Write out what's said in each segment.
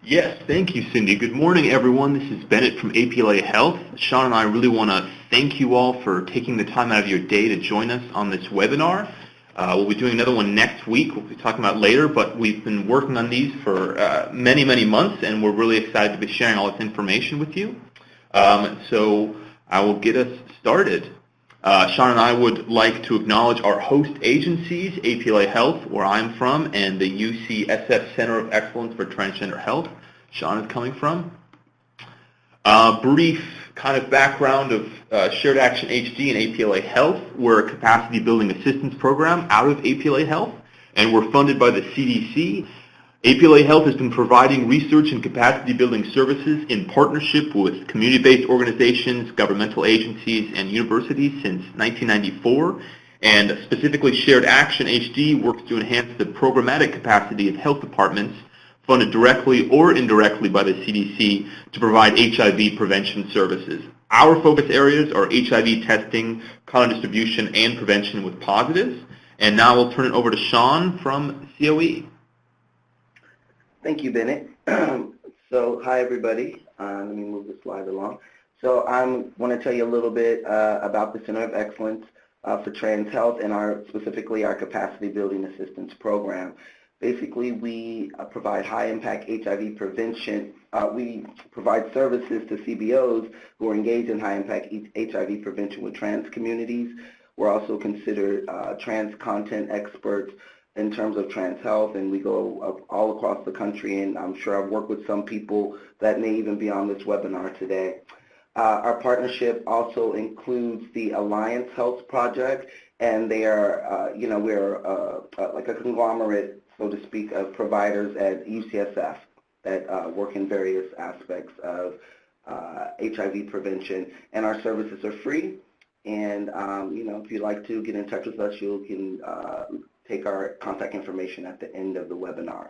Yes, thank you, Cindy. Good morning, everyone. This is Bennett from APLA Health. Sean and I really want to thank you all for taking the time out of your day to join us on this webinar. We'll be doing another one next week. We'll be talking about later, but we've been working on these for many, many months, and we're really excited to be sharing all this information with you. So I will get us started. Sean and I would like to acknowledge our host agencies, APLA Health, where I'm from, and the UCSF Center of Excellence for Transgender Health, Sean is coming from. Brief kind of background of Shared Action HD and APLA Health. We're a capacity building assistance program out of APLA Health, and we're funded by the CDC. APLA Health has been providing research and capacity building services in partnership with community-based organizations, governmental agencies, and universities since 1994. And specifically, Shared Action HD works to enhance the programmatic capacity of health departments funded directly or indirectly by the CDC to provide HIV prevention services. Our focus areas are HIV testing, condom distribution, and prevention with positives. And now we'll turn it over to Sean from COE. Thank you, Bennett. So, hi everybody. Let me move the slide along. So, I want to tell you a little bit about the Center of Excellence for Trans Health and specifically our Capacity Building Assistance Program. Basically, we provide high-impact HIV prevention. We provide services to CBOs who are engaged in high-impact HIV prevention with trans communities. We're also considered trans content experts in terms of trans health, and we go all across the country, and I'm sure I've worked with some people that may even be on this webinar today. Our partnership also includes the Alliance Health Project, and they are, we're like a conglomerate, so to speak, of providers at UCSF that work in various aspects of HIV prevention, and our services are free. And, if you'd like to get in touch with us, you can take our contact information at the end of the webinar.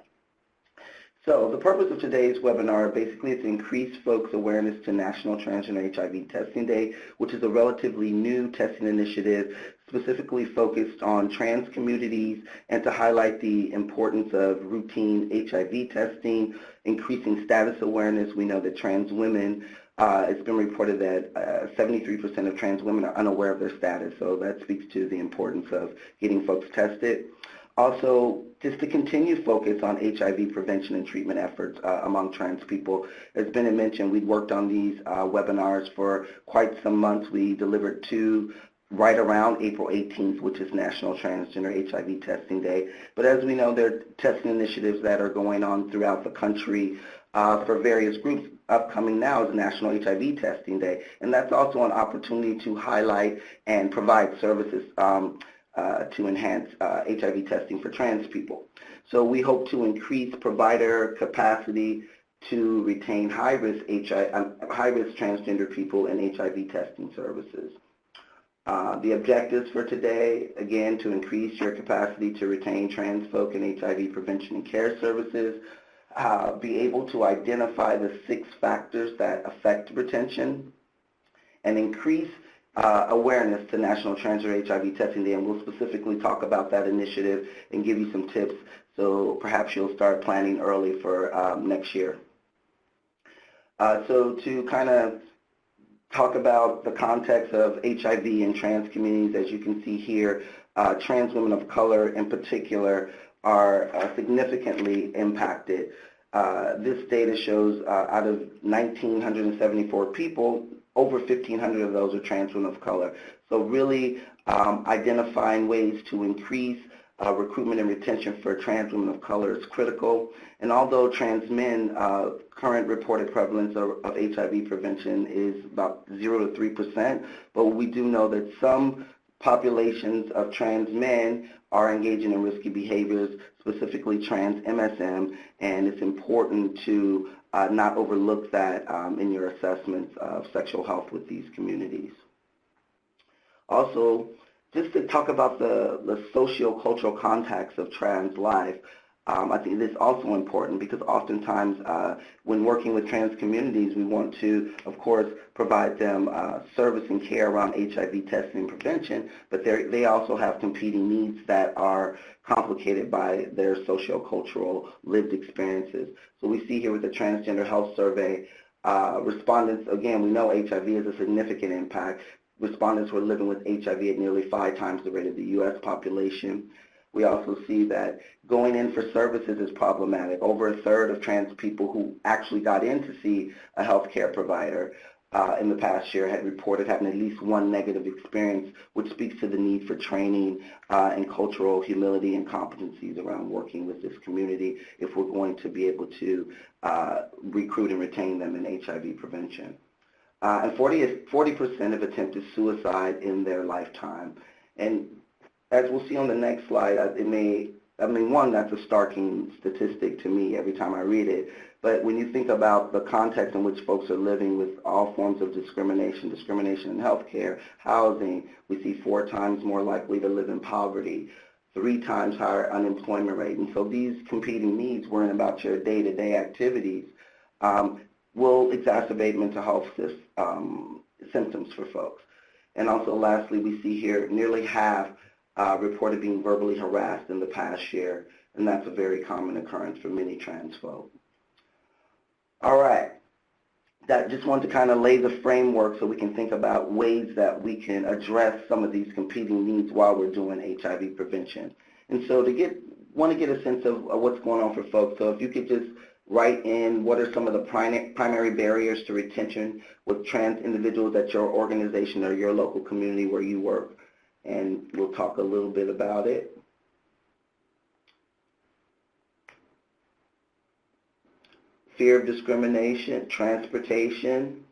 So the purpose of today's webinar basically is to increase folks' awareness to National Transgender HIV Testing Day, which is a relatively new testing initiative specifically focused on trans communities and to highlight the importance of routine HIV testing, increasing status awareness. We know that trans women, it's been reported that 73% of trans women are unaware of their status, so that speaks to the importance of getting folks tested. Also, just to continue focus on HIV prevention and treatment efforts among trans people. As Bennett mentioned, we've worked on these webinars for quite some months. We delivered two right around April 18th, which is National Transgender HIV Testing Day. But as we know, there are testing initiatives that are going on throughout the country for various groups. Upcoming now is National HIV Testing Day, and that's also an opportunity to highlight and provide services to enhance HIV testing for trans people. So we hope to increase provider capacity to retain high-risk transgender people in HIV testing services. The objectives for today, again, to increase your capacity to retain trans folk in HIV prevention and care services, be able to identify the 6 factors that affect retention, and increase awareness to National Transgender HIV Testing Day, and we'll specifically talk about that initiative and give you some tips, so perhaps you'll start planning early for next year. So to kind of talk about the context of HIV in trans communities, as you can see here, trans women of color in particular are significantly impacted. This data shows out of 1,974 people, over 1,500 of those are trans women of color. So really identifying ways to increase recruitment and retention for trans women of color is critical. And although trans men, current reported prevalence of HIV prevention is about 0 to 3%, but we do know that some populations of trans men are engaging in risky behaviors, specifically trans MSM, and it's important to not overlook that in your assessments of sexual health with these communities. Also, just to talk about the socio-cultural context of trans life, I think this is also important because oftentimes when working with trans communities, we want to, of course, provide them service and care around HIV testing and prevention, but they also have competing needs that are complicated by their sociocultural lived experiences. So we see here with the Transgender Health Survey, respondents, again, we know HIV is a significant impact. Respondents were living with HIV at nearly 5 times the rate of the U.S. population. We also see that going in for services is problematic. Over a third of trans people who actually got in to see a healthcare provider in the past year had reported having at least one negative experience, which speaks to the need for training and cultural humility and competencies around working with this community if we're going to be able to recruit and retain them in HIV prevention. And 40% have attempted suicide in their lifetime. And as we'll see on the next slide, one, that's a starking statistic to me every time I read it. But when you think about the context in which folks are living with all forms of discrimination in healthcare, housing, we see 4 times more likely to live in poverty, 3 times higher unemployment rate. And so these competing needs, worrying about your day-to-day activities, will exacerbate mental health symptoms for folks. And also lastly, we see here nearly half reported being verbally harassed in the past year, and that's a very common occurrence for many trans folk. All right, that just wanted to kind of lay the framework so we can think about ways that we can address some of these competing needs while we're doing HIV prevention. And so want to get a sense of what's going on for folks. So if you could just write in what are some of the primary barriers to retention with trans individuals at your organization or your local community where you work. And we'll talk a little bit about it. Fear of discrimination, transportation.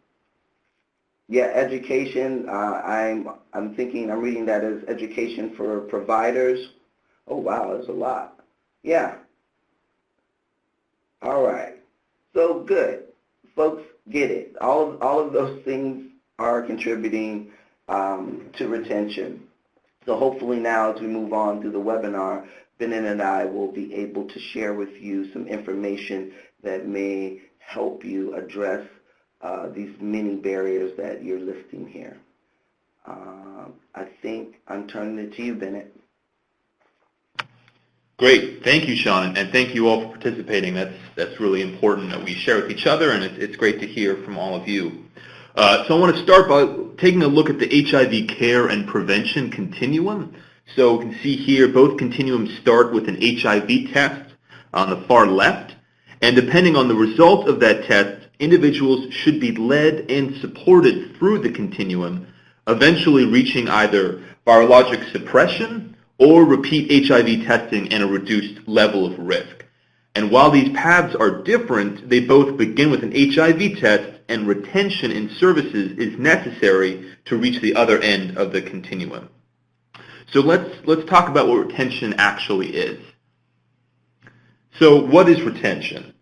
Yeah, education. I'm reading that as education for providers. Oh wow, there's a lot. Yeah. All right. So good. Folks get it. All of those things are contributing to retention. So hopefully now as we move on through the webinar, Bennett and I will be able to share with you some information that may help you address these many barriers that you're listing here. I think I'm turning it to you, Bennett. Great. Thank you, Sean, and thank you all for participating. That's really important that we share with each other, and it's great to hear from all of you. So I want to start by taking a look at the HIV care and prevention continuum. So we can see here both continuums start with an HIV test on the far left, and depending on the result of that test, individuals should be led and supported through the continuum, eventually reaching either virologic suppression or repeat HIV testing and a reduced level of risk. And while these paths are different, they both begin with an HIV test, and retention in services is necessary to reach the other end of the continuum. So let's talk about what retention actually is. So what is retention?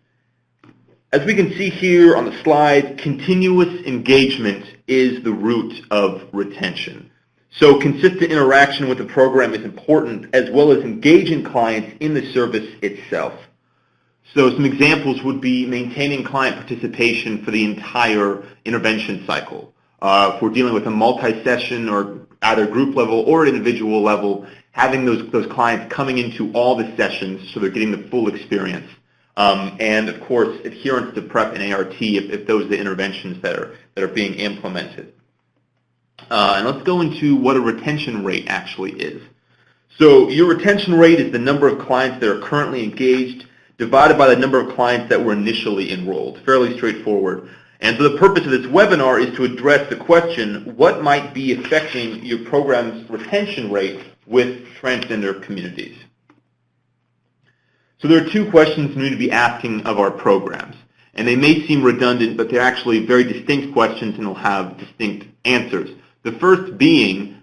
As we can see here on the slide, continuous engagement is the root of retention. So consistent interaction with the program is important, as well as engaging clients in the service itself. So some examples would be maintaining client participation for the entire intervention cycle. If we're dealing with a multi-session or either group level or individual level, having those clients coming into all the sessions so they're getting the full experience. And of course, adherence to PrEP and ART if those are the interventions that are being implemented. And let's go into what a retention rate actually is. So your retention rate is the number of clients that are currently engaged divided by the number of clients that were initially enrolled. Fairly straightforward. And so the purpose of this webinar is to address the question, what might be affecting your program's retention rate with transgender communities? So there are 2 questions we need to be asking of our programs. And they may seem redundant, but they're actually very distinct questions and will have distinct answers. The first being,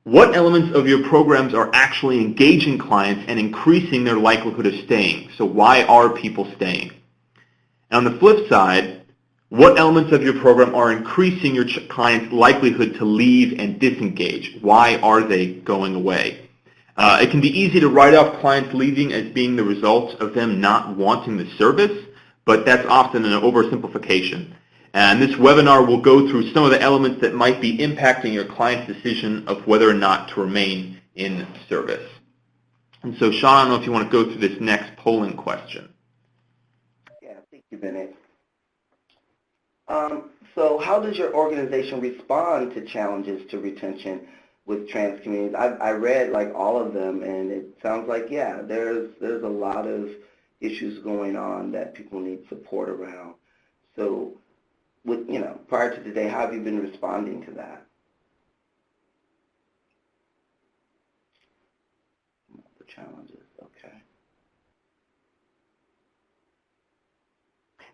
what elements of your programs are actually engaging clients and increasing their likelihood of staying? So why are people staying? And on the flip side, what elements of your program are increasing your clients' likelihood to leave and disengage? Why are they going away? It can be easy to write off clients leaving as being the result of them not wanting the service, but that's often an oversimplification. And this webinar will go through some of the elements that might be impacting your client's decision of whether or not to remain in service. And so, Sean, I don't know if you want to go through this next polling question. Yeah, thank you, Bennett. So how does your organization respond to challenges to retention with trans communities? I read like all of them, and it sounds like, yeah, there's a lot of issues going on that people need support around. So, with, prior to today, how have you been responding to that? The challenges, okay.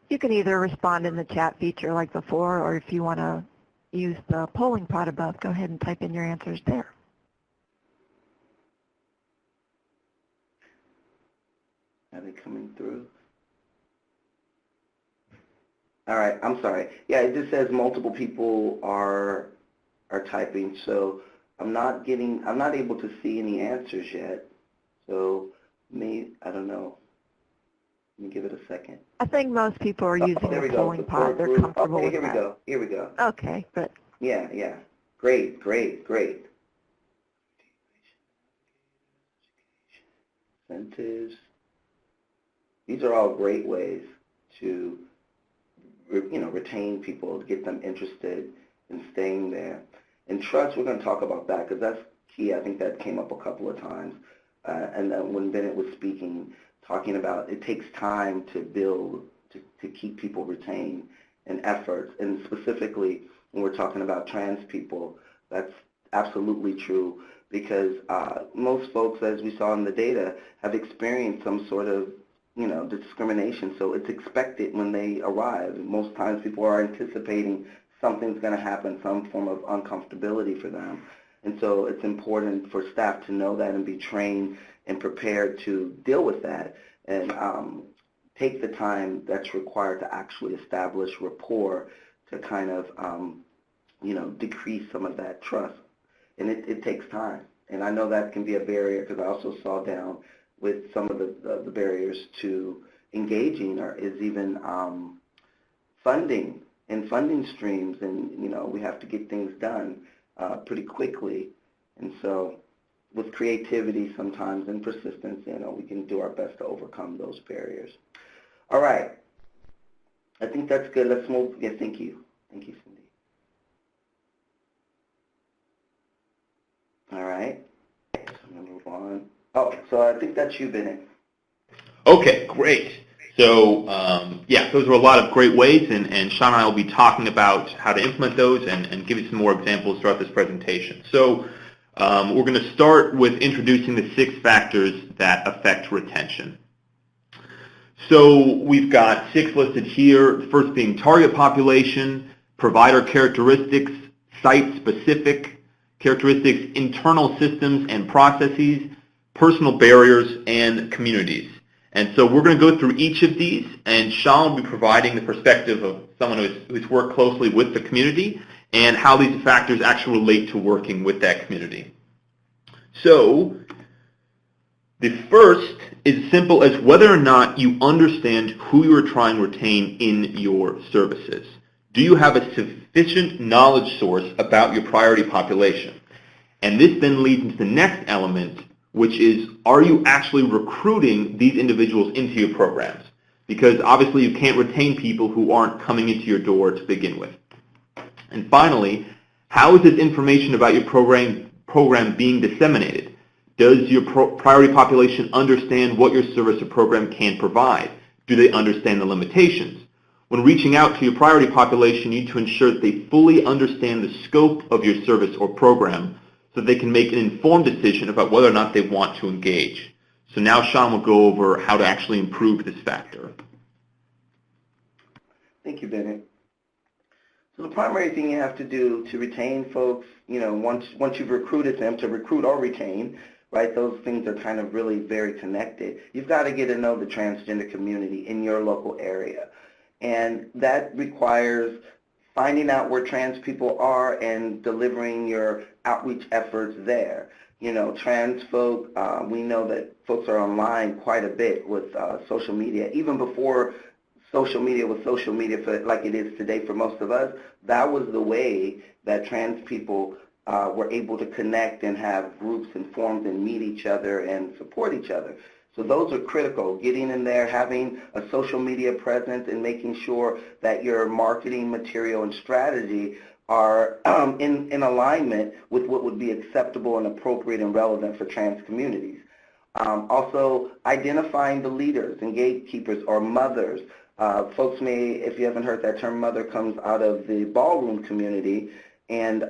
You can either respond in the chat feature like before, or if you want to use the polling pod above, go ahead and type in your answers there. Are they coming through? All right, I'm sorry. Yeah, it just says multiple people are typing, so I'm not able to see any answers yet. So I don't know. Let me give it a second. I think most people are using the polling pod. They're comfortable with that. Okay, here we go. Okay, good. Yeah. Great. Incentives. These are all great ways to retain people, to get them interested in staying there. And trust, we're going to talk about that because that's key. I think that came up a couple of times. And then when Bennett was speaking, talking about it takes time to build, to keep people retained and efforts. And specifically, when we're talking about trans people, that's absolutely true because most folks, as we saw in the data, have experienced some sort of discrimination. So it's expected when they arrive. Most times people are anticipating something's going to happen, some form of uncomfortability for them. And so it's important for staff to know that and be trained and prepared to deal with that and take the time that's required to actually establish rapport to kind of, decrease some of that trust. And it takes time. And I know that can be a barrier because I also saw down with some of the barriers to engaging or is even funding and funding streams. And, we have to get things done pretty quickly. And so with creativity sometimes and persistence, we can do our best to overcome those barriers. All right. I think that's good. Let's move. Yeah, thank you. Thank you, Cindy. All right. So I'm going to move on. Oh, so I think that's you, Bennett. Okay, great. So, those are a lot of great ways, and Sean and I will be talking about how to implement those and give you some more examples throughout this presentation. So, we're going to start with introducing the 6 factors that affect retention. So, we've got 6 listed here, the first being target population, provider characteristics, site-specific characteristics, internal systems and processes, personal barriers, and communities. And so we're going to go through each of these, and Sean will be providing the perspective of someone who's worked closely with the community and how these factors actually relate to working with that community. So the first is as simple as whether or not you understand who you are trying to retain in your services. Do you have a sufficient knowledge source about your priority population? And this then leads into the next element, which is, are you actually recruiting these individuals into your programs? Because obviously you can't retain people who aren't coming into your door to begin with. And finally, how is this information about your program being disseminated? Does your priority population understand what your service or program can provide? Do they understand the limitations? When reaching out to your priority population, you need to ensure that they fully understand the scope of your service or program so they can make an informed decision about whether or not they want to engage. So now Sean will go over how to actually improve this factor. Thank you, Bennett. So the primary thing you have to do to retain folks, once you've recruited them, to recruit or retain, right, those things are kind of really very connected. You've got to get to know the transgender community in your local area. And that requires finding out where trans people are and delivering your outreach efforts there. trans folk, we know that folks are online quite a bit with social media. Even before social media was social media like it is today for most of us, that was the way that trans people were able to connect and have groups and forums and meet each other and support each other. So those are critical, getting in there, having a social media presence, and making sure that your marketing material and strategy are in alignment with what would be acceptable and appropriate and relevant for trans communities. Also, identifying the leaders and gatekeepers or mothers. Folks may, if you haven't heard that term, mother comes out of the ballroom community, and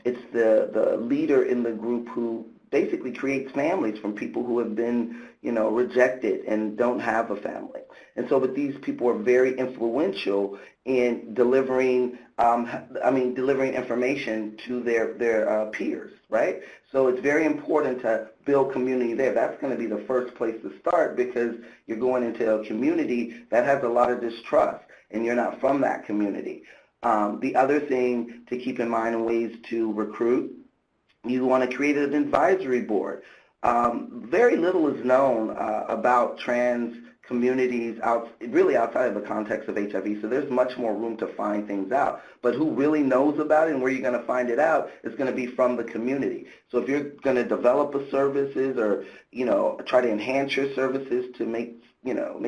it's the leader in the group who basically creates families from people who have been, rejected and don't have a family. And so, but these people are very influential in delivering, delivering information to their peers, right? So it's very important to build community there. That's going to be the first place to start, because you're going into a community that has a lot of distrust, and you're not from that community. The other thing to keep in mind in ways to recruit, you want to create an advisory board. Very little is known about trans communities really outside of the context of HIV, so there's much more room to find things out. But who really knows about it and where you're going to find it out is going to be from the community. So if you're going to develop the services, or try to enhance your services to make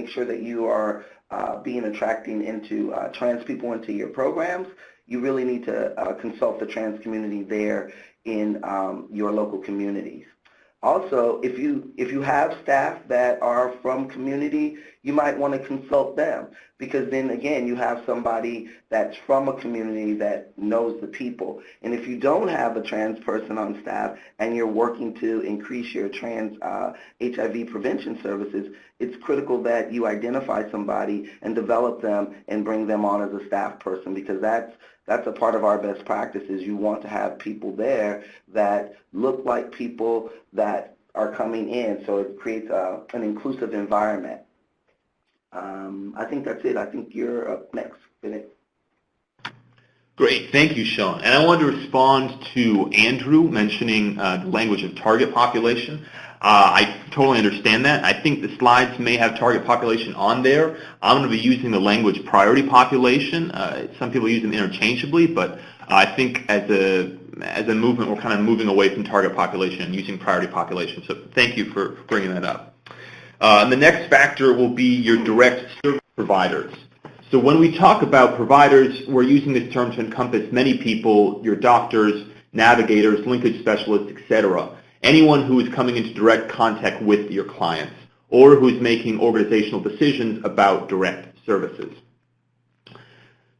sure that you are attracting into trans people into your programs, you really need to consult the trans community there in your local communities. Also, if you have staff that are from community, you might want to consult them, because then again, you have somebody that's from a community that knows the people. And if you don't have a trans person on staff and you're working to increase your trans HIV prevention services, it's critical that you identify somebody and develop them and bring them on as a staff person, because that's a part of our best practices. You want to have people there that look like people that are coming in, so it creates an inclusive environment. I think that's it. I think you're up next, Bennett. Great, thank you, Sean. And I wanted to respond to Andrew mentioning the language of target population. I totally understand that. I think the slides may have target population on there. I'm going to be using the language priority population. Some people use them interchangeably, but I think as a movement, we're kind of moving away from target population and using priority population. So thank you for bringing that up. And the next factor will be your direct service providers. So when we talk about providers, we're using this term to encompass many people: your doctors, navigators, linkage specialists, etc. Anyone who is coming into direct contact with your clients, or who is making organizational decisions about direct services.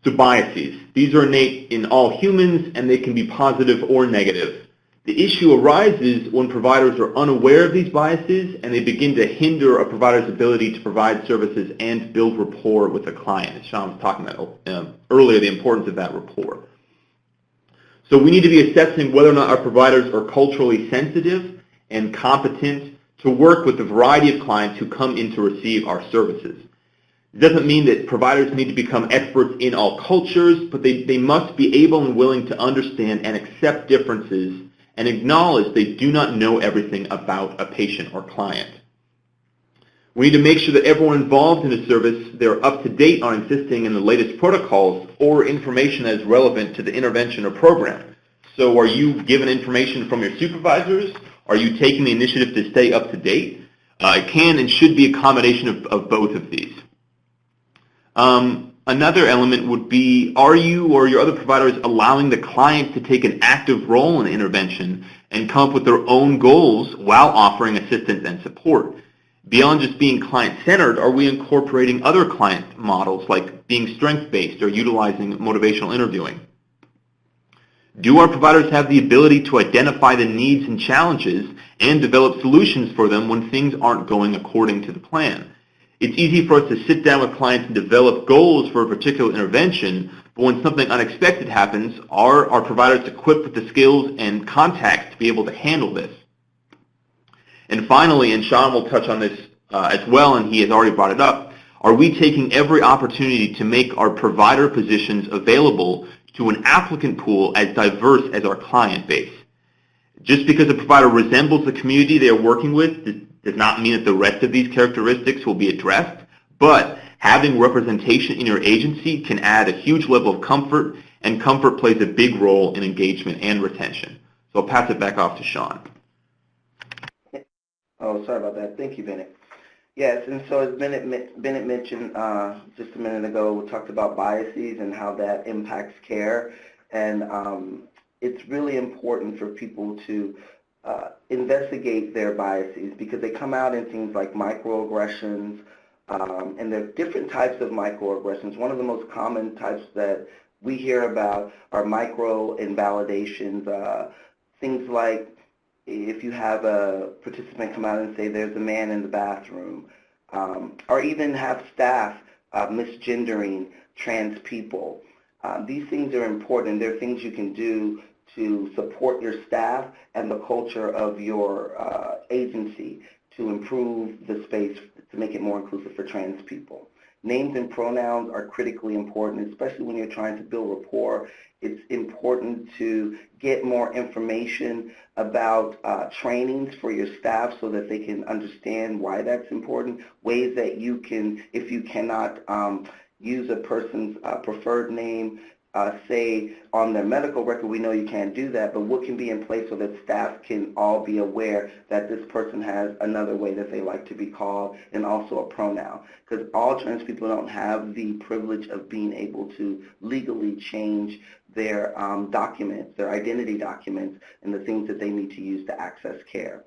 So biases. These are innate in all humans, and they can be positive or negative. The issue arises when providers are unaware of these biases, and they begin to hinder a provider's ability to provide services and build rapport with the client. As Sean was talking about earlier, the importance of that rapport. So we need to be assessing whether or not our providers are culturally sensitive and competent to work with the variety of clients who come in to receive our services. It doesn't mean that providers need to become experts in all cultures, but they must be able and willing to understand and accept differences and acknowledge they do not know everything about a patient or client. We need to make sure that everyone involved in a service, they're up to date on existing in the latest protocols or information that is relevant to the intervention or program. So are you given information from your supervisors? Are you taking the initiative to stay up to date? It can and should be a combination of both of these. Another element would be, are you or your other providers allowing the client to take an active role in the intervention and come up with their own goals while offering assistance and support? Beyond just being client-centered, are we incorporating other client models like being strength-based or utilizing motivational interviewing? Do our providers have the ability to identify the needs and challenges and develop solutions for them when things aren't going according to the plan? It's easy for us to sit down with clients and develop goals for a particular intervention, but when something unexpected happens, are our providers equipped with the skills and contacts to be able to handle this? And finally, and Sean will touch on this as well, and he has already brought it up, are we taking every opportunity to make our provider positions available to an applicant pool as diverse as our client base? Just because a provider resembles the community they are working with does not mean that the rest of these characteristics will be addressed, but having representation in your agency can add a huge level of comfort, and comfort plays a big role in engagement and retention. So I'll pass it back off to Sean. Oh, sorry about that. Thank you, Bennett. Yes, and so as Bennett mentioned just a minute ago, we talked about biases and how that impacts care, and it's really important for people to investigate their biases because they come out in things like microaggressions, and there are different types of microaggressions. One of the most common types that we hear about are micro-invalidations, things like if you have a participant come out and say there's a man in the bathroom, or even have staff misgendering trans people. These things are important. They're things you can do to support your staff and the culture of your agency to improve the space to make it more inclusive for trans people. Names and pronouns are critically important, especially when you're trying to build rapport. It's important to get more information about trainings for your staff so that they can understand why that's important, ways that you can, if you cannot use a person's preferred name, say on their medical record, we know you can't do that, but what can be in place so that staff can all be aware that this person has another way that they like to be called and also a pronoun. Because all trans people don't have the privilege of being able to legally change their documents, their identity documents, and the things that they need to use to access care.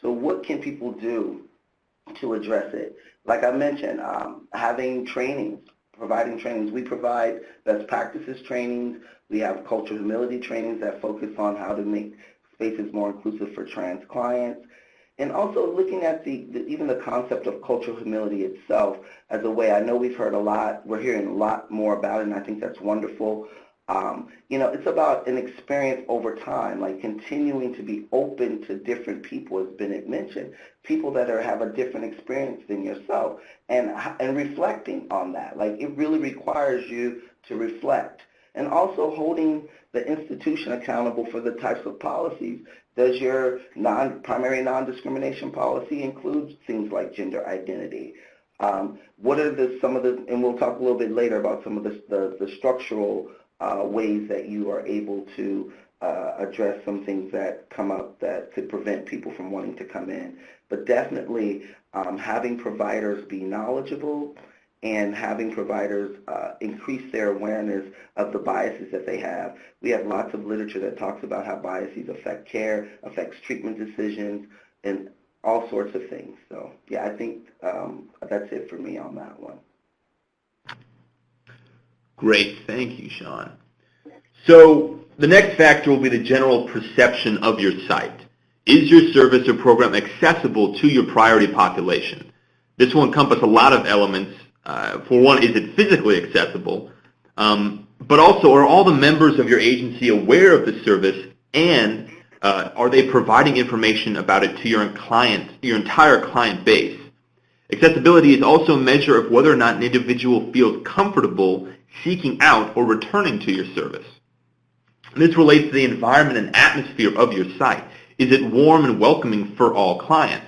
So what can people do to address it? Like I mentioned, having trainings, providing trainings. We provide best practices trainings. We have cultural humility trainings that focus on how to make spaces more inclusive for trans clients. And also looking at even the concept of cultural humility itself as a way, I know we've heard a lot, we're hearing a lot more about it, and I think that's wonderful. It's about an experience over time, like continuing to be open to different people, as Bennett mentioned, people that have a different experience than yourself, and reflecting on that. Like, it really requires you to reflect. And also holding the institution accountable for the types of policies. Does your primary non-discrimination policy include things like gender identity? What are and we'll talk a little bit later about some of the structural ways that you are able to address some things that come up that could prevent people from wanting to come in. But definitely having providers be knowledgeable and having providers increase their awareness of the biases that they have. We have lots of literature that talks about how biases affect care, affects treatment decisions, and all sorts of things. So yeah, I think that's it for me on that one. Great, thank you, Sean. So the next factor will be the general perception of your site. Is your service or program accessible to your priority population? This will encompass a lot of elements. For one, is it physically accessible? But also, are all the members of your agency aware of the service, and are they providing information about it to your entire client base? Accessibility is also a measure of whether or not an individual feels comfortable seeking out or returning to your service. This relates to the environment and atmosphere of your site. Is it warm and welcoming for all clients?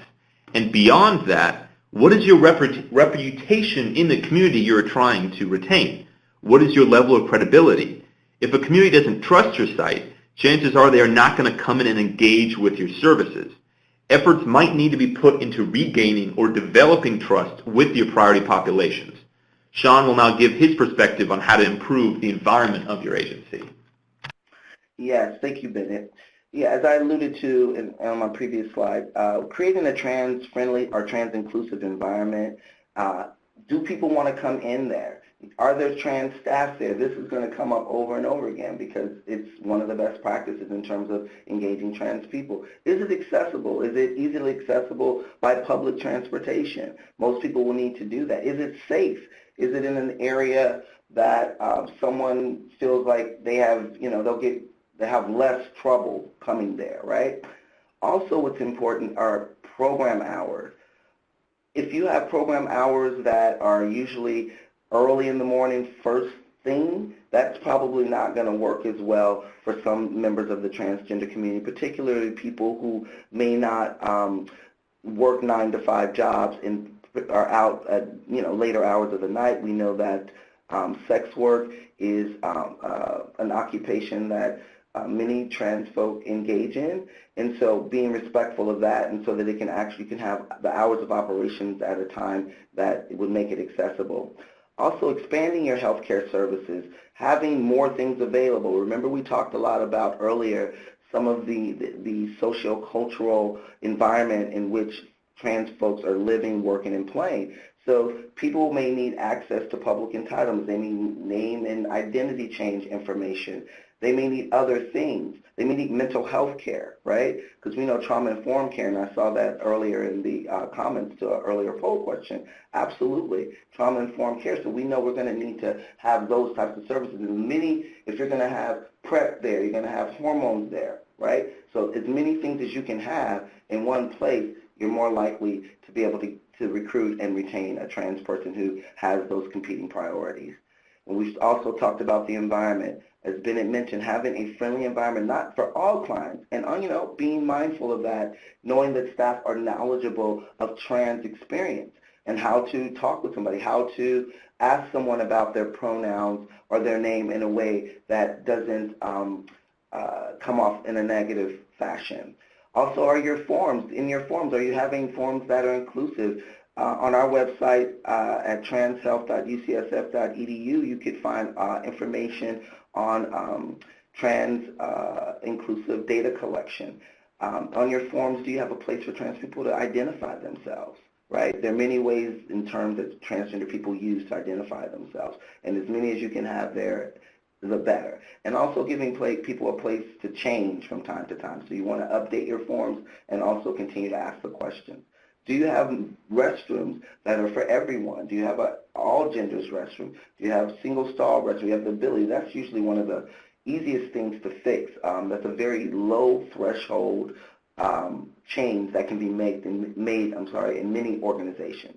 And beyond that, what is your reputation in the community you're trying to retain? What is your level of credibility? If a community doesn't trust your site, chances are they are not going to come in and engage with your services. Efforts might need to be put into regaining or developing trust with your priority populations. Sean will now give his perspective on how to improve the environment of your agency. Yes, thank you, Bennett. Yeah, as I alluded to on my previous slide, creating a trans-friendly or trans-inclusive environment, do people want to come in there? Are there trans staff there? This is going to come up over and over again because it's one of the best practices in terms of engaging trans people. Is it accessible? Is it easily accessible by public transportation? Most people will need to do that. Is it safe? Is it in an area that someone feels like they have, they have less trouble coming there, right? Also, what's important are program hours. If you have program hours that are usually early in the morning, first thing, that's probably not going to work as well for some members of the transgender community, particularly people who may not work 9-to-5 jobs and are out at later hours of the night. We know that sex work is an occupation that many trans folk engage in, and so being respectful of that, and so that it can actually have the hours of operations at a time that would make it accessible. Also, expanding your healthcare services, having more things available. Remember, we talked a lot about earlier some of the socio-cultural environment in which trans folks are living, working, and playing. So people may need access to public entitlements. They need name and identity change information. They may need other things. They may need mental health care, right? Because we know trauma-informed care, and I saw that earlier in the comments to an earlier poll question. Absolutely, trauma-informed care. So we know we're going to need to have those types of services. And if you're going to have PrEP there, you're going to have hormones there, right? So as many things as you can have in one place, you're more likely to be able to recruit and retain a trans person who has those competing priorities. And we've also talked about the environment. As Bennett mentioned, having a friendly environment, not for all clients, and being mindful of that, knowing that staff are knowledgeable of trans experience and how to talk with somebody, how to ask someone about their pronouns or their name in a way that doesn't come off in a negative fashion. Also, are your forms, are you having forms that are inclusive? On our website at transhealth.ucsf.edu, you could find information on trans inclusive data collection. On your forms, do you have a place for trans people to identify themselves? Right? There are many ways in terms that transgender people use to identify themselves, and as many as you can have there, the better. And also giving people a place to change from time to time. So you want to update your forms and also continue to ask the questions. Do you have restrooms that are for everyone? Do you have an all genders restroom? Do you have single stall restroom? Do you have the ability? That's usually one of the easiest things to fix. That's a very low threshold change that can be made in many organizations.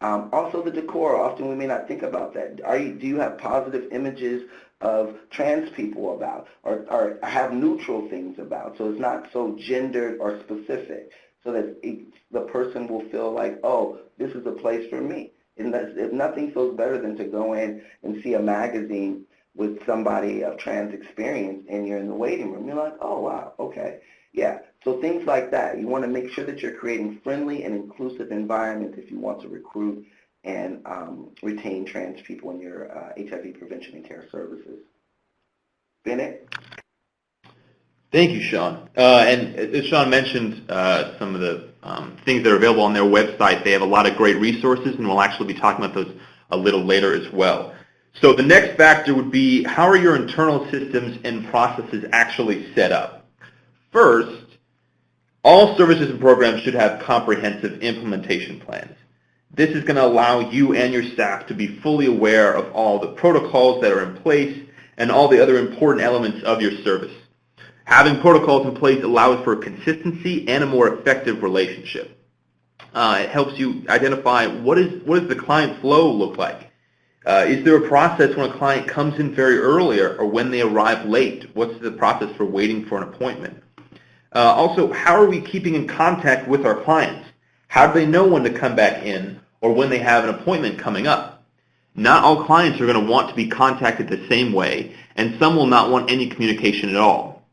Also the decor, often we may not think about that. Do you have positive images of trans people about, or have neutral things about, so it's not so gendered or specific, so that the person will feel like, oh, this is a place for me. And if nothing feels better than to go in and see a magazine with somebody of trans experience and you're in the waiting room, you're like, oh, wow, okay. Yeah, so things like that. You want to make sure that you're creating friendly and inclusive environments if you want to recruit and retain trans people in your HIV prevention and care services. Bennett? Thank you, Sean. And as Sean mentioned, some of the things that are available on their website, they have a lot of great resources, and we'll actually be talking about those a little later as well. So the next factor would be, how are your internal systems and processes actually set up? First, all services and programs should have comprehensive implementation plans. This is going to allow you and your staff to be fully aware of all the protocols that are in place and all the other important elements of your service. Having protocols in place allows for consistency and a more effective relationship. It helps you identify what does the client flow look like. Is there a process when a client comes in very early or when they arrive late? What's the process for waiting for an appointment? Also, how are we keeping in contact with our clients? How do they know when to come back in or when they have an appointment coming up? Not all clients are going to want to be contacted the same way, and some will not want any communication at all.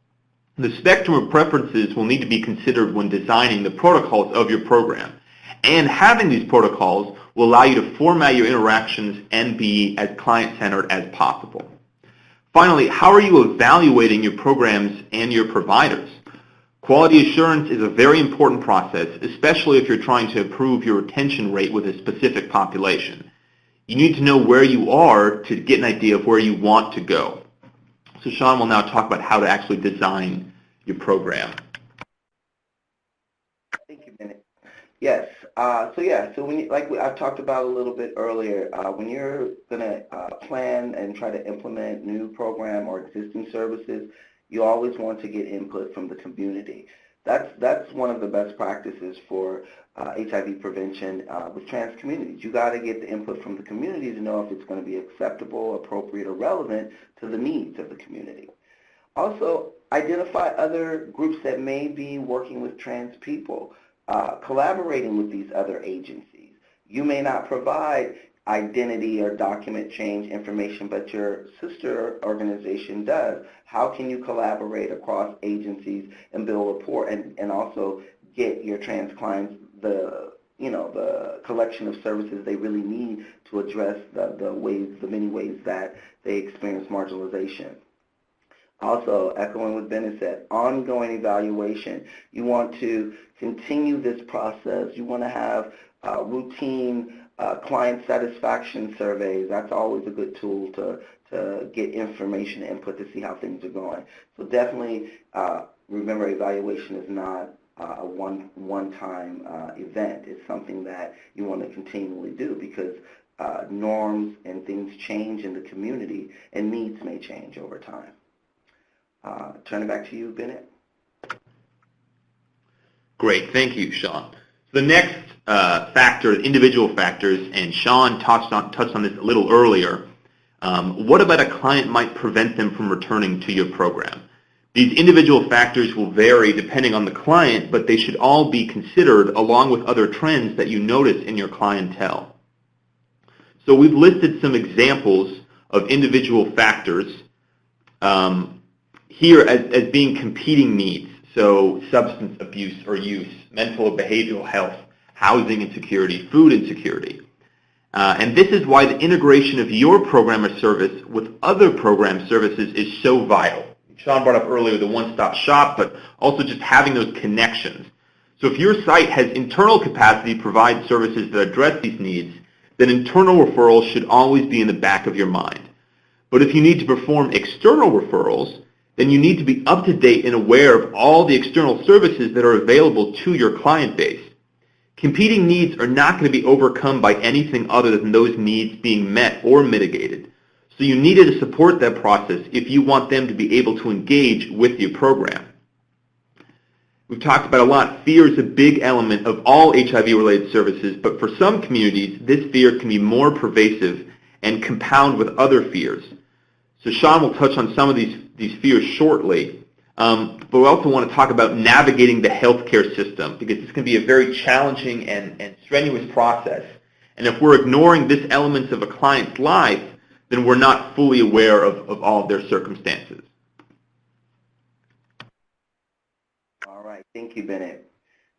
The spectrum of preferences will need to be considered when designing the protocols of your program. And having these protocols will allow you to format your interactions and be as client-centered as possible. Finally, how are you evaluating your programs and your providers? Quality assurance is a very important process, especially if you're trying to improve your retention rate with a specific population. You need to know where you are to get an idea of where you want to go. So Sean will now talk about how to actually design your program. Thank you, Bennett. Yes. So when I've talked about a little bit earlier, when you're going to plan and try to implement new program or existing services, you always want to get input from the community. That's one of the best practices for HIV prevention with trans communities. You got to get the input from the community to know if it's going to be acceptable, appropriate, or relevant to the needs of the community. Also, identify other groups that may be working with trans people, collaborating with these other agencies. You may not provide identity or document change information, but your sister organization does. How can you collaborate across agencies and build rapport and also get your trans clients the collection of services they really need to address the many ways that they experience marginalization? Also, echoing what Bennett said, ongoing evaluation. You want to continue this process. You want to have routine client satisfaction surveys. That's always a good tool to get information and input to see how things are going. So definitely remember, evaluation is not a one-time event. It's something that you want to continually do because norms and things change in the community and needs may change over time. Turn it back to you, Bennett. Great, thank you, Sean. The next factor, individual factors, and Sean touched on this a little earlier. What about a client might prevent them from returning to your program? These individual factors will vary depending on the client, but they should all be considered along with other trends that you notice in your clientele. So we've listed some examples of individual factors here as being competing needs. So substance abuse or use, mental or behavioral health, housing insecurity, food insecurity. And this is why the integration of your program or service with other program services is so vital. Sean brought up earlier the one-stop shop, but also just having those connections. So if your site has internal capacity to provide services that address these needs, then internal referrals should always be in the back of your mind. But if you need to perform external referrals, then you need to be up to date and aware of all the external services that are available to your client base. Competing needs are not going to be overcome by anything other than those needs being met or mitigated. So you need to support that process if you want them to be able to engage with your program. We've talked about a lot. Fear is a big element of all HIV-related services, but for some communities, this fear can be more pervasive and compound with other fears. So Sean will touch on some of these fears shortly, but we also want to talk about navigating the healthcare system because it's going to be a very challenging and strenuous process. And if we're ignoring this elements of a client's life, then we're not fully aware of all of their circumstances. All right, thank you, Bennett.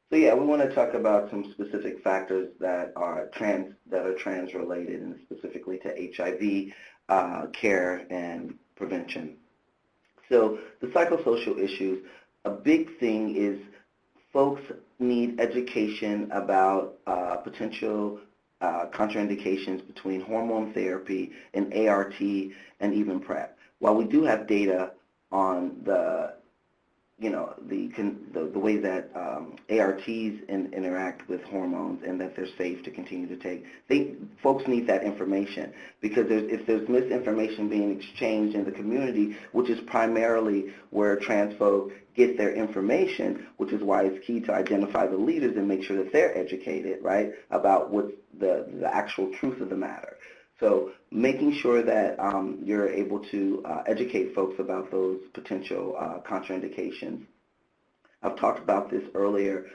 So yeah, we want to talk about some specific factors that are trans related and specifically to HIV care and prevention. So the psychosocial issues, a big thing is folks need education about potential contraindications between hormone therapy and ART and even PrEP. While we do have data on the way that ARTs interact with hormones and that they're safe to continue to take, folks need that information because if there's misinformation being exchanged in the community, which is primarily where trans folk get their information, which is why it's key to identify the leaders and make sure that they're educated, right, about what's the actual truth of the matter. So making sure that you're able to educate folks about those potential contraindications. I've talked about this earlier,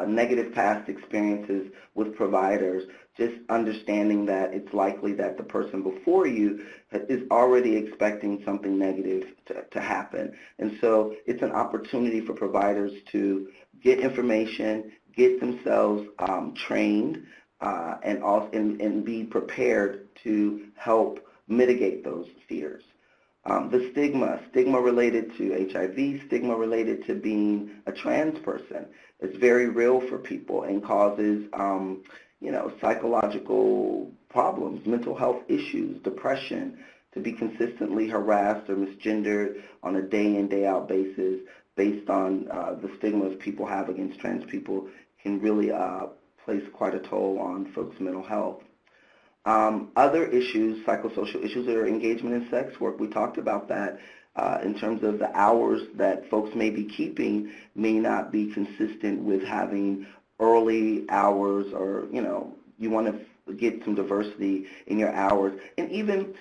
negative past experiences with providers, just understanding that it's likely that the person before you is already expecting something negative to happen. And so it's an opportunity for providers to get information, get themselves trained, and be prepared to help mitigate those fears. The stigma related to HIV, stigma related to being a trans person is very real for people and causes psychological problems, mental health issues, depression, to be consistently harassed or misgendered on a day in, day out basis based on the stigmas people have against trans people can really place quite a toll on folks' mental health. Other issues, psychosocial issues, are engagement in sex work. We talked about that. in terms of the hours that folks may be keeping may not be consistent with having early hours, or, you want to get some diversity in your hours. And even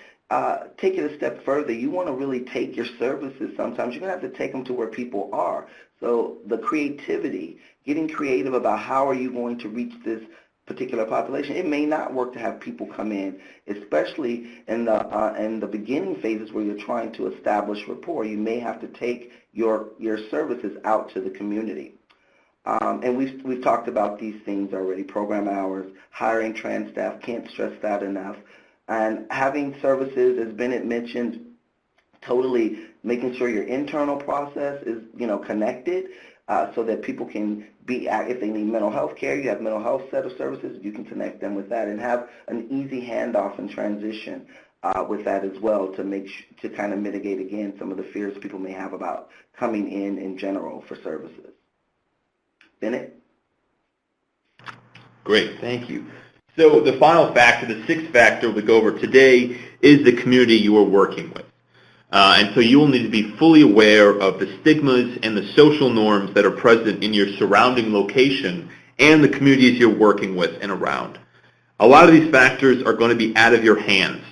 take it a step further, you want to really take your services. Sometimes you're going to have to take them to where people are. So the creativity, getting creative about how are you going to reach this particular population. It may not work to have people come in, especially in the beginning phases where you're trying to establish rapport. You may have to take your services out to the community. And we've talked about these things already: program hours, hiring trans staff. Can't stress that enough. And having services, as Bennett mentioned, totally making sure your internal process is connected, so that people can be, if they need mental health care, you have mental health set of services, you can connect them with that, and have an easy handoff and transition with that as well, to kind of mitigate, again, some of the fears people may have about coming in general for services. Bennett? Great, thank you. So the final factor, the sixth factor we go over today, is the community you are working with. And so you will need to be fully aware of the stigmas and the social norms that are present in your surrounding location and the communities you're working with and around. A lot of these factors are going to be out of your hands,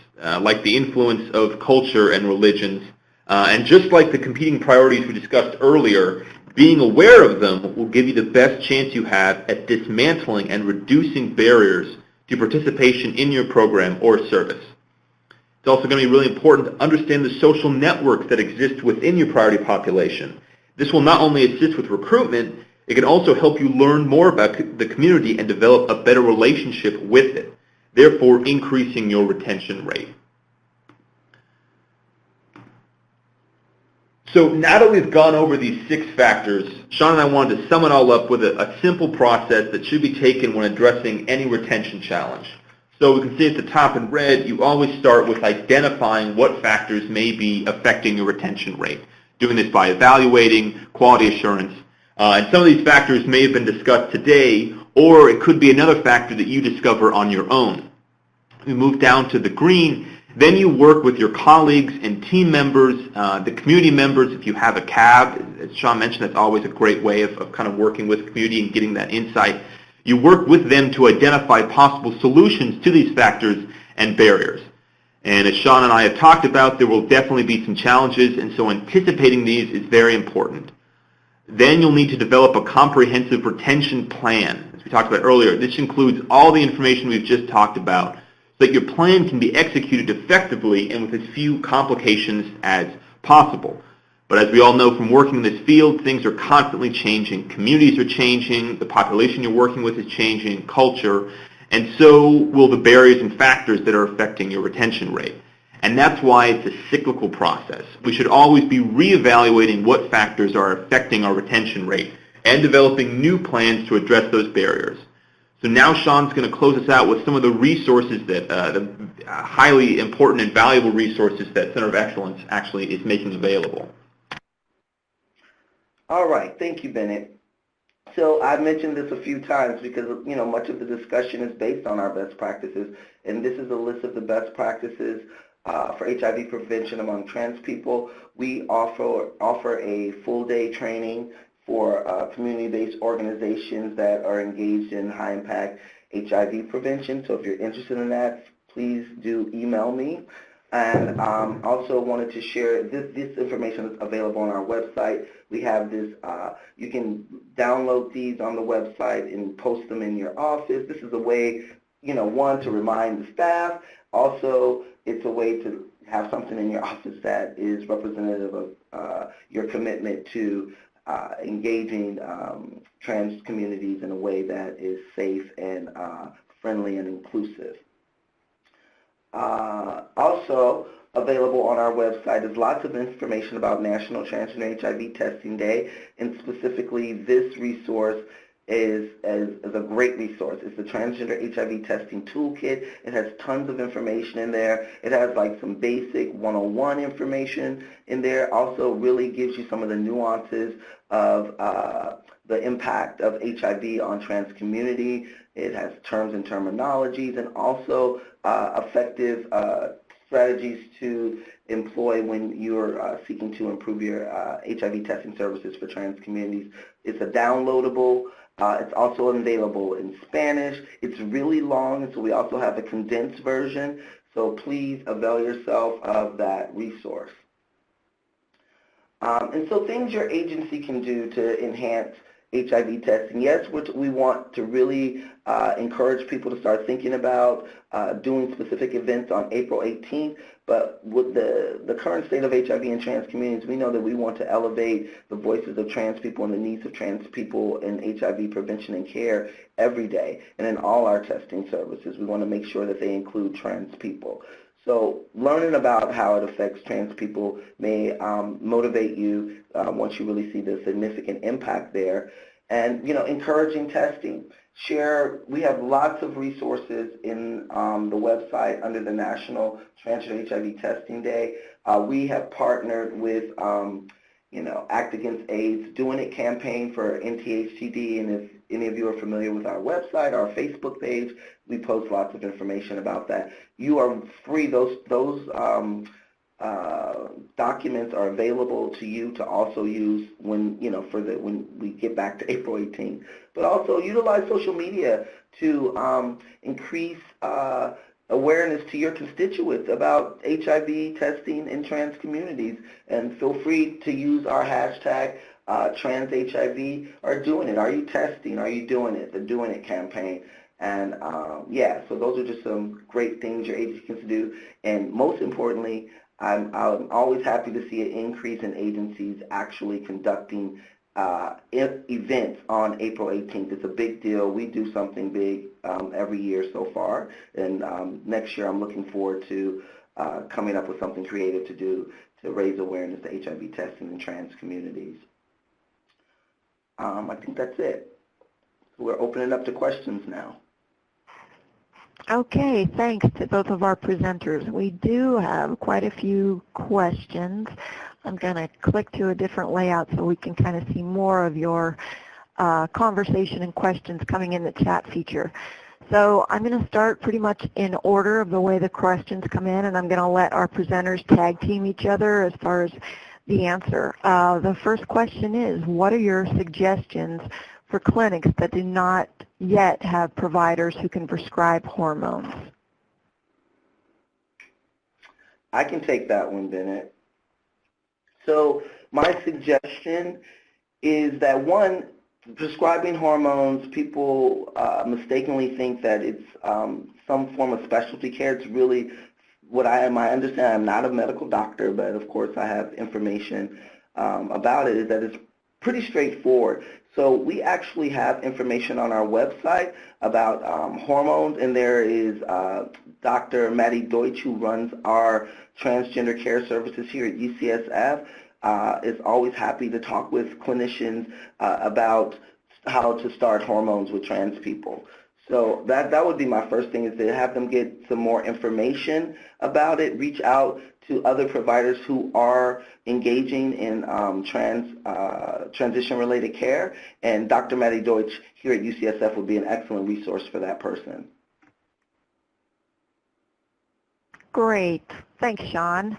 like the influence of culture and religions. And just like the competing priorities we discussed earlier, being aware of them will give you the best chance you have at dismantling and reducing barriers to participation in your program or service. It's also going to be really important to understand the social networks that exist within your priority population. This will not only assist with recruitment, it can also help you learn more about the community and develop a better relationship with it, therefore increasing your retention rate. So now that we've gone over these 6 factors, Sean and I wanted to sum it all up with a simple process that should be taken when addressing any retention challenge. So we can see at the top in red, you always start with identifying what factors may be affecting your retention rate. Doing this by evaluating, quality assurance. And some of these factors may have been discussed today, or it could be another factor that you discover on your own. We move down to the green. Then you work with your colleagues and team members, the community members. If you have a CAB, as Sean mentioned, that's always a great way of kind of working with the community and getting that insight. You work with them to identify possible solutions to these factors and barriers. And as Sean and I have talked about, there will definitely be some challenges, and so anticipating these is very important. Then you'll need to develop a comprehensive retention plan. As we talked about earlier, this includes all the information we've just talked about, so that your plan can be executed effectively and with as few complications as possible. But as we all know from working in this field, things are constantly changing. Communities are changing, the population you're working with is changing, culture, and so will the barriers and factors that are affecting your retention rate. And that's why it's a cyclical process. We should always be reevaluating what factors are affecting our retention rate and developing new plans to address those barriers. So now Sean's going to close us out with some of the resources that, the highly important and valuable resources that Center of Excellence actually is making available. All right, thank you, Bennett. So I've mentioned this a few times because, much of the discussion is based on our best practices, and this is a list of the best practices for HIV prevention among trans people. We offer a full-day training for community-based organizations that are engaged in high-impact HIV prevention. So if you're interested in that, please do email me. And also wanted to share this information is available on our website. We have this, you can download these on the website and post them in your office. This is a way, one, to remind the staff. Also, it's a way to have something in your office that is representative of your commitment to engaging trans communities in a way that is safe and friendly and inclusive. Also available on our website is lots of information about National Transgender HIV Testing Day, and specifically this resource is a great resource. It's the Transgender HIV Testing Toolkit. It has tons of information in there. It has like some basic 101 information in there. Also really gives you some of the nuances of the impact of HIV on trans community. It has terms and terminologies, and also effective strategies to employ when you're seeking to improve your HIV testing services for trans communities. It's a downloadable. It's also available in Spanish. It's really long, and so we also have a condensed version. So please avail yourself of that resource. And so things your agency can do to enhance HIV testing. Yes, we want to really encourage people to start thinking about doing specific events on April 18th, but with the current state of HIV in trans communities, we know that we want to elevate the voices of trans people and the needs of trans people in HIV prevention and care every day. And in all our testing services, we want to make sure that they include trans people. So learning about how it affects trans people may motivate you once you really see the significant impact there. And, encouraging testing. We have lots of resources in the website under the National Transgender HIV Testing Day. We have partnered with, Act Against AIDS Doing It campaign for NTHTD, and if any of you are familiar with our website, our Facebook page, we post lots of information about that. You are free. Those documents are available to you to also use when we get back to April 18th. But also utilize social media to increase awareness to your constituents about HIV testing in trans communities. And feel free to use our hashtag TransHIV or Doing It. Are you testing? Are you doing it? The Doing It campaign. And so those are just some great things your agency can do. And most importantly, I'm always happy to see an increase in agencies actually conducting events on April 18th. It's a big deal. We do something big every year so far, and next year I'm looking forward to coming up with something creative to do to raise awareness to HIV testing in trans communities. I think that's it. We're opening up to questions now. Okay, thanks to both of our presenters. We do have quite a few questions. I'm going to click to a different layout so we can kind of see more of your conversation and questions coming in the chat feature. So I'm going to start pretty much in order of the way the questions come in, and I'm going to let our presenters tag team each other as far as the answer. The first question is, what are your suggestions for clinics that do not yet have providers who can prescribe hormones? I can take that one, Bennett. So my suggestion is that, one, prescribing hormones, people mistakenly think that it's some form of specialty care. It's really what I understand. I'm not a medical doctor, but of course I have information about it, is that it's pretty straightforward. So we actually have information on our website about hormones, and there is Dr. Maddie Deutsch, who runs our transgender care services here at UCSF, is always happy to talk with clinicians about how to start hormones with trans people. So that would be my first thing, is to have them get some more information about it, reach out to other providers who are engaging in transition-related care, and Dr. Maddie Deutsch here at UCSF would be an excellent resource for that person. Great. Thanks, Sean.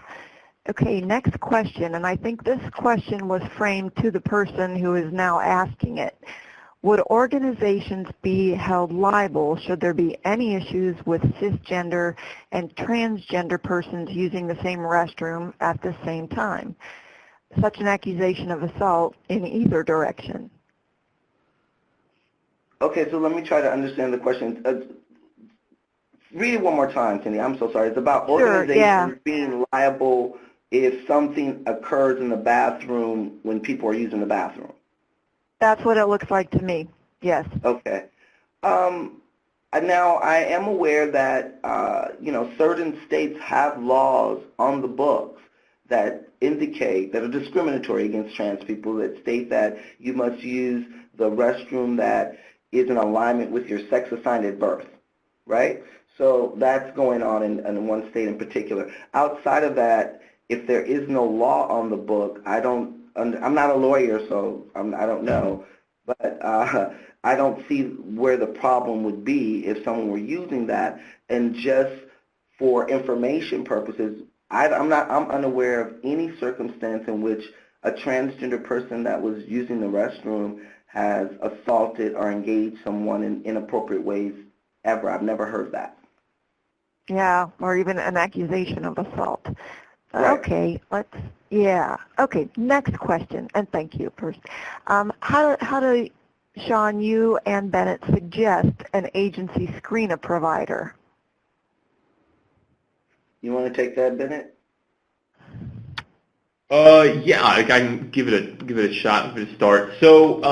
Okay, next question, and I think this question was framed to the person who is now asking it. Would organizations be held liable should there be any issues with cisgender and transgender persons using the same restroom at the same time? Such an accusation of assault in either direction. Okay, so let me try to understand the question. Read it one more time, Cindy. I'm so sorry. It's about organizations being liable if something occurs in the bathroom when people are using the bathroom. That's what it looks like to me, yes. Okay. Now, I am aware that, certain states have laws on the books that indicate, that are discriminatory against trans people, that state that you must use the restroom that is in alignment with your sex assigned at birth, right? So that's going on in one state in particular. Outside of that, if there is no law on the book, I'm not a lawyer, so I don't know, but I don't see where the problem would be if someone were using that and just for information purposes, I'm unaware of any circumstance in which a transgender person that was using the restroom has assaulted or engaged someone in inappropriate ways ever. I've never heard that. Yeah, or even an accusation of assault. Right. Okay, okay, next question, and thank you first. How do, Sean, you and Bennett suggest an agency screen a provider? You want to take that, Bennett? Yeah, I can give it a shot, give it a start. So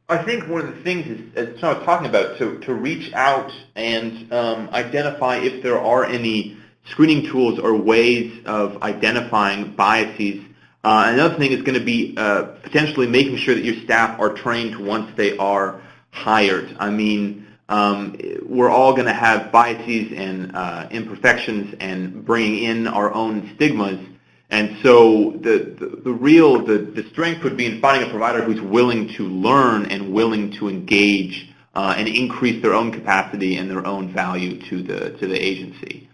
I think one of the things is, as I was talking about, to reach out and identify if there are any screening tools or ways of identifying biases. Another thing is going to be potentially making sure that your staff are trained once they are hired. I mean, we're all going to have biases and imperfections and bringing in our own stigmas. And so the strength would be in finding a provider who's willing to learn and willing to engage and increase their own capacity and their own value to the agency.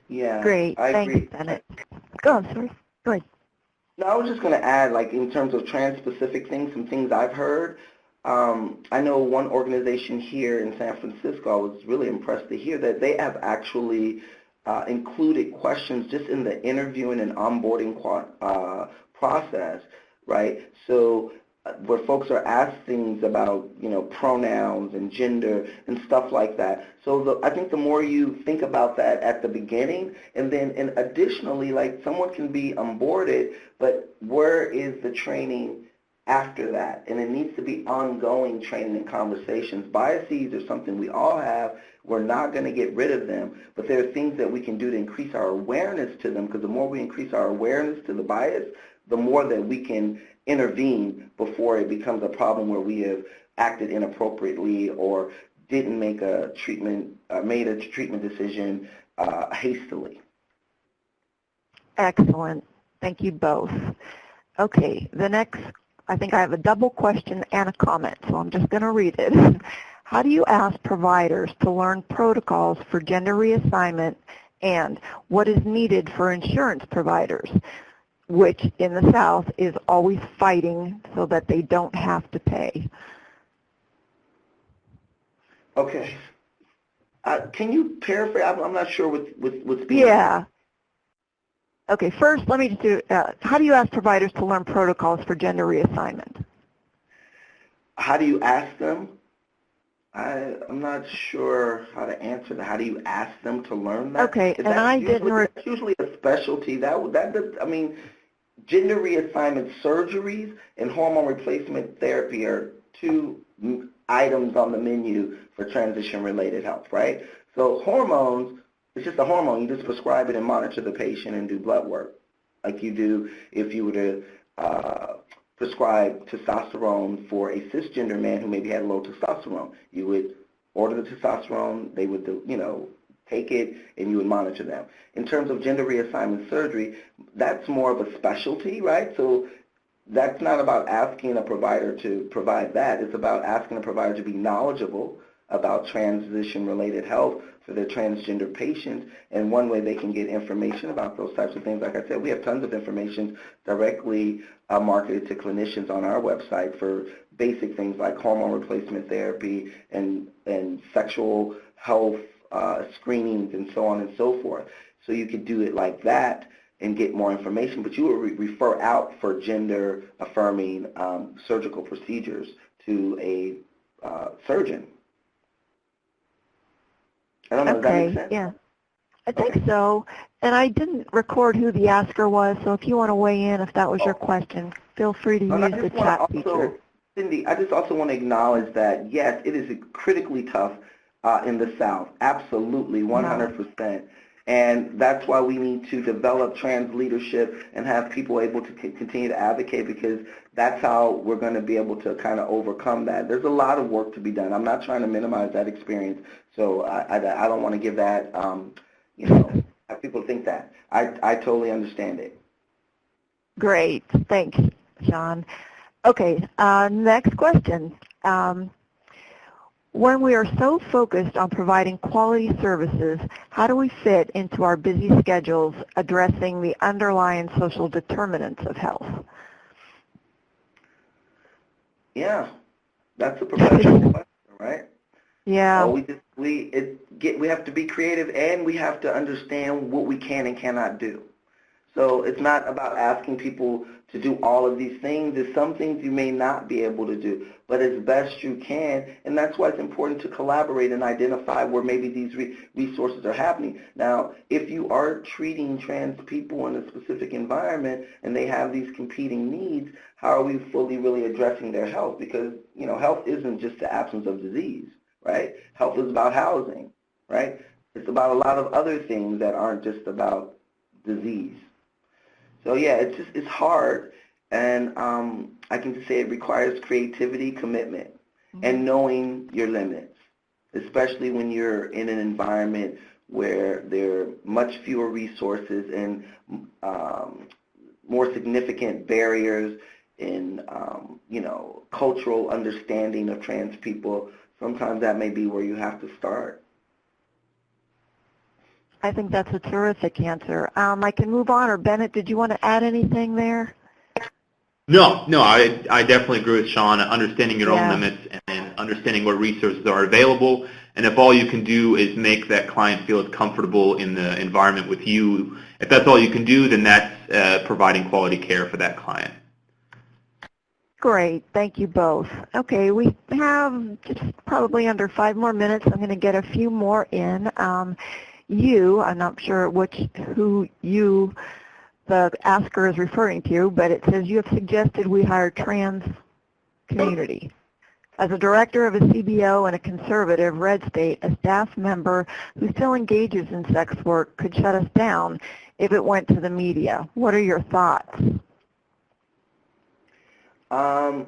Yeah. Great. I agree. Thanks, Bennett. Go on, sorry. Go ahead. No, I was just going to add, like, in terms of trans-specific things, some things I've heard. I know one organization here in San Francisco, I was really impressed to hear that they have actually included questions just in the interviewing and onboarding process, right? So where folks are asked things about, pronouns and gender and stuff like that. So I think the more you think about that at the beginning, and additionally, like, someone can be onboarded, but where is the training after that? And it needs to be ongoing training and conversations. Biases are something we all have. We're not going to get rid of them, but there are things that we can do to increase our awareness to them, because the more we increase our awareness to the bias, the more that we can intervene before it becomes a problem where we have acted inappropriately or didn't make made a treatment decision hastily. Excellent. Thank you both. Okay, the next, I think I have a double question and a comment, so I'm just going to read it. How do you ask providers to learn protocols for gender reassignment, and what is needed for insurance providers, which in the South is always fighting so that they don't have to pay? Okay. Can you paraphrase? I'm not sure what's being Yeah. Okay, first let me just do, how do you ask providers to learn protocols for gender reassignment? How do you ask them? I'm not sure how to answer that. How do you ask them to learn that? Okay, and I didn't... That's usually a specialty. I mean, gender reassignment surgeries and hormone replacement therapy are two items on the menu for transition-related health, right? So hormones, it's just a hormone. You just prescribe it and monitor the patient and do blood work, like you do if you were to prescribe testosterone for a cisgender man who maybe had low testosterone. You would order the testosterone, they would, take it, and you would monitor them. In terms of gender reassignment surgery, that's more of a specialty, right? So that's not about asking a provider to provide that. It's about asking a provider to be knowledgeable about transition-related health for their transgender patients, and one way they can get information about those types of things, like I said, we have tons of information directly marketed to clinicians on our website for basic things like hormone replacement therapy and sexual health screenings and so on and so forth. So you could do it like that and get more information, but you would refer out for gender-affirming surgical procedures to a surgeon. I don't know, does that make sense? Yeah. I think so. And I didn't record who the asker was, so if you want to weigh in, if that was your question, feel free to use the chat feature. Cindy, I just also want to acknowledge that, yes, it is critically tough in the South, absolutely, 100%. And that's why we need to develop trans leadership and have people able to continue to advocate, because that's how we're going to be able to kind of overcome that. There's a lot of work to be done. I'm not trying to minimize that experience, so I don't want to give that, have people think that. I totally understand it. Great. Thanks, Sean. Okay, next question. when we are so focused on providing quality services, how do we fit into our busy schedules addressing the underlying social determinants of health? Yeah, that's a professional question, right? Yeah. We have to be creative, and we have to understand what we can and cannot do. So it's not about asking people to do all of these things. There's some things you may not be able to do, but as best you can, and that's why it's important to collaborate and identify where maybe these resources are happening. Now, if you are treating trans people in a specific environment and they have these competing needs, how are we fully really addressing their health? Because, you know, health isn't just the absence of disease, right? Health is about housing, right? It's about a lot of other things that aren't just about disease. So yeah, it's hard, and I can just say it requires creativity, commitment, and knowing your limits, especially when you're in an environment where there are much fewer resources and more significant barriers in you know, cultural understanding of trans people. Sometimes that may be where you have to start. I think that's a terrific answer. I can move on, or Bennett, did you want to add anything there? No, I definitely agree with Sean. Understanding your own limits and understanding what resources are available, and if all you can do is make that client feel comfortable in the environment with you, if that's all you can do, then that's providing quality care for that client. Great. Thank you both. Okay, we have just probably under 5 more minutes. I'm going to get a few more in. I'm not sure who you, the asker, is referring to, but it says you have suggested we hire trans community. As a director of a CBO in a conservative red state, a staff member who still engages in sex work could shut us down if it went to the media. What are your thoughts? My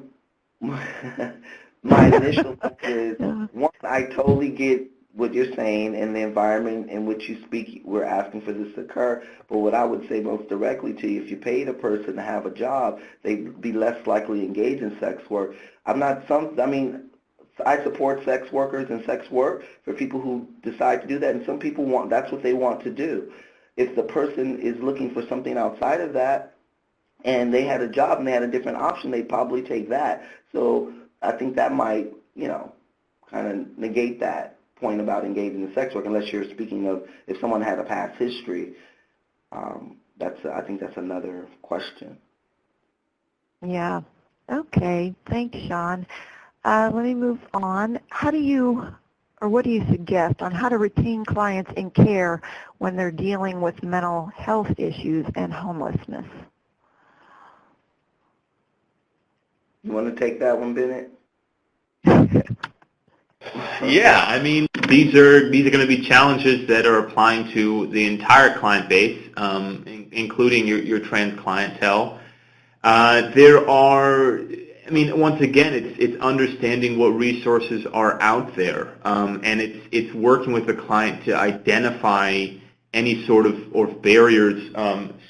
initial thought is, one, I totally get what you're saying and the environment in which you speak, we're asking for this to occur. But what I would say most directly to you, if you paid a person to have a job, they'd be less likely to engage in sex work. I support sex workers and sex work for people who decide to do that, and some people that's what they want to do. If the person is looking for something outside of that, and they had a job and they had a different option, they'd probably take that. So I think that might, you know, kind of negate that point about engaging in sex work, unless you're speaking of if someone had a past history. I think that's another question. Yeah. Okay. Thanks, Sean. Let me move on. What do you suggest on how to retain clients in care when they're dealing with mental health issues and homelessness? You want to take that one, Bennett? Yeah, I mean, these are going to be challenges that are applying to the entire client base, including your trans clientele. Once again, it's understanding what resources are out there, and it's working with the client to identify any sort of barriers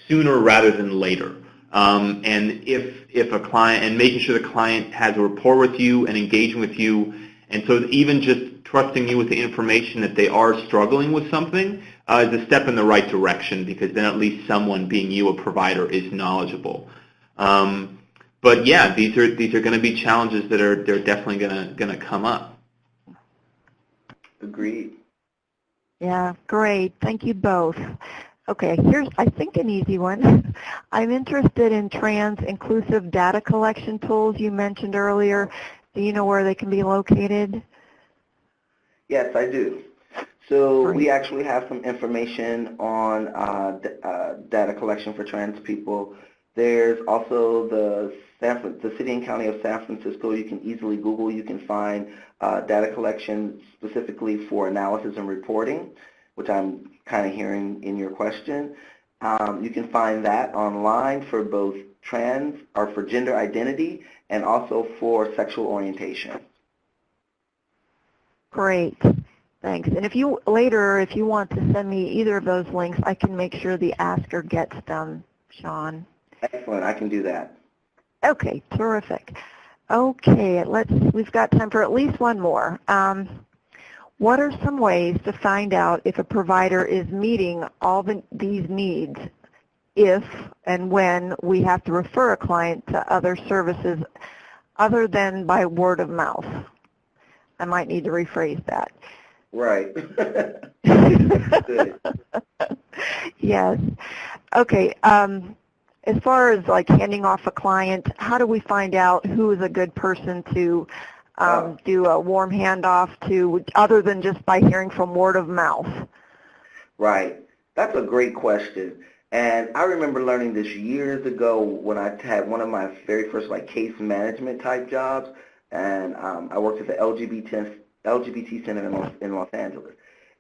sooner rather than later. And if a client, and making sure the client has a rapport with you and engaging with you. And so even just trusting you with the information that they are struggling with something is a step in the right direction, because then at least someone, being you, a provider, is knowledgeable. But yeah, these are going to be challenges that they're definitely going to come up. Agreed. Yeah, great. Thank you both. Okay, here's, I think, an easy one. I'm interested in trans-inclusive data collection tools you mentioned earlier. Do you know where they can be located? Yes, I do. So Great. we actually have some information on data collection for trans people. There's also the City and County of San Francisco. You can easily Google. You can find data collection specifically for analysis and reporting, which I'm kind of hearing in your question. You can find that online for both trans, or for gender identity, and also for sexual orientation. Great. Thanks. And if you want to send me either of those links, I can make sure the asker gets them, Sean. Excellent. I can do that. Okay, terrific. Okay, we've got time for at least one more. What are some ways to find out if a provider is meeting all these needs if and when we have to refer a client to other services other than by word of mouth? I might need to rephrase that. Right. Good. Yes. Okay. As far as like handing off a client, how do we find out who is a good person to do a warm handoff to other than just by hearing from word of mouth? Right. That's a great question. And I remember learning this years ago when I had one of my very first like case management type jobs, and I worked at the LGBT Center in Los Angeles.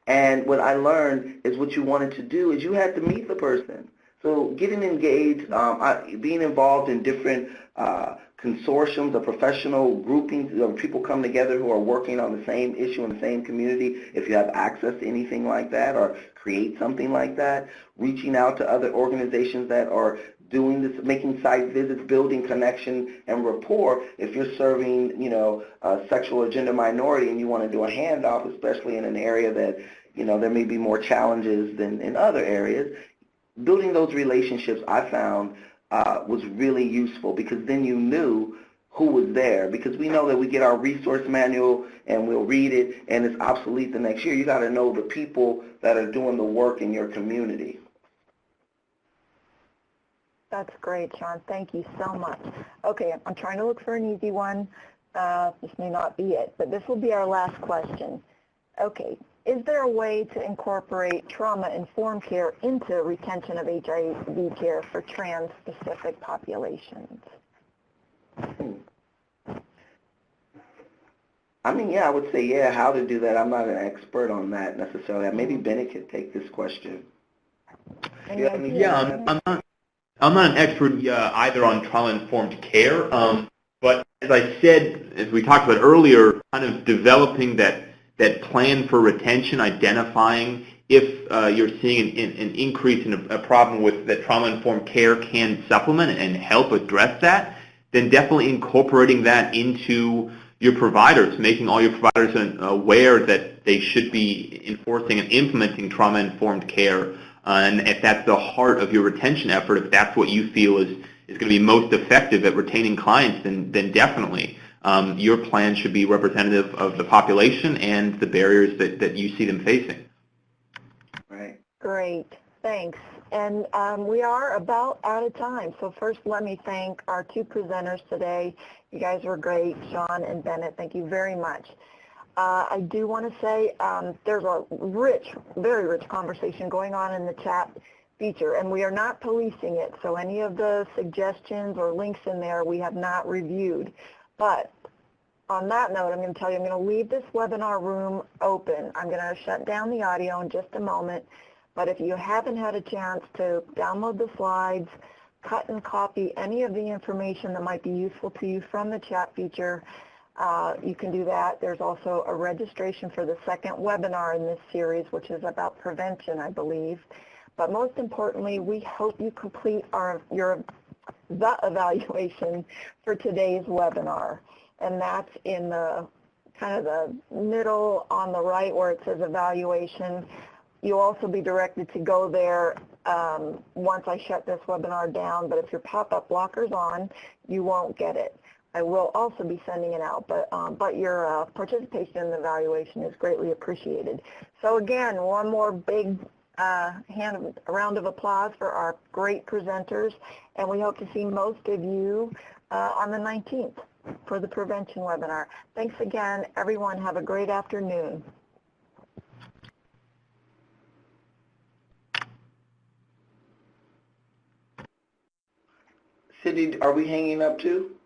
And what I learned is what you wanted to do is you had to meet the person. So getting engaged, being involved in different consortiums or professional groupings of people come together who are working on the same issue in the same community, if you have access to anything like that or create something like that, reaching out to other organizations that are doing this, making site visits, building connection and rapport. If you're serving, a sexual or gender minority and you want to do a handoff, especially in an area that, there may be more challenges than in other areas, building those relationships I found was really useful because then you knew who was there, because we know that we get our resource manual and we'll read it and it's obsolete the next year. You got to know the people that are doing the work in your community. That's great, Sean. Thank you so much. Okay, I'm trying to look for an easy one. This may not be it, but this will be our last question. Okay, is there a way to incorporate trauma-informed care into retention of HIV care for trans-specific populations? I mean, yeah, I would say, yeah, how to do that. I'm not an expert on that necessarily. Maybe Bennett could take this question. Yeah, I'm not an expert either on trauma-informed care, but as I said, as we talked about earlier, kind of developing that plan for retention, identifying if you're seeing an increase in a problem with that trauma-informed care can supplement and help address that, then definitely incorporating that into your providers, making all your providers aware that they should be enforcing and implementing trauma-informed care. And if that's the heart of your retention effort, if that's what you feel is going to be most effective at retaining clients, then definitely your plan should be representative of the population and the barriers that you see them facing. Right. Great. Thanks. And we are about out of time. So first, let me thank our two presenters today. You guys were great, Sean and Bennett. Thank you very much. I do want to say there's a rich, very rich conversation going on in the chat feature, and we are not policing it. So any of the suggestions or links in there we have not reviewed. But on that note, I'm going to tell you I'm going to leave this webinar room open. I'm going to shut down the audio in just a moment. But if you haven't had a chance to download the slides, cut and copy any of the information that might be useful to you from the chat feature, you can do that. There's also a registration for the second webinar in this series, which is about prevention, I believe. But most importantly, we hope you complete the evaluation for today's webinar. And that's in the kind of the middle on the right where it says evaluation. You'll also be directed to go there once I shut this webinar down. But if your pop-up blocker's on, you won't get it. I will also be sending it out, but your participation in the evaluation is greatly appreciated. So again, one more big round of applause for our great presenters, and we hope to see most of you on the 19th for the prevention webinar. Thanks again, everyone. Have a great afternoon. Sydney, are we hanging up too?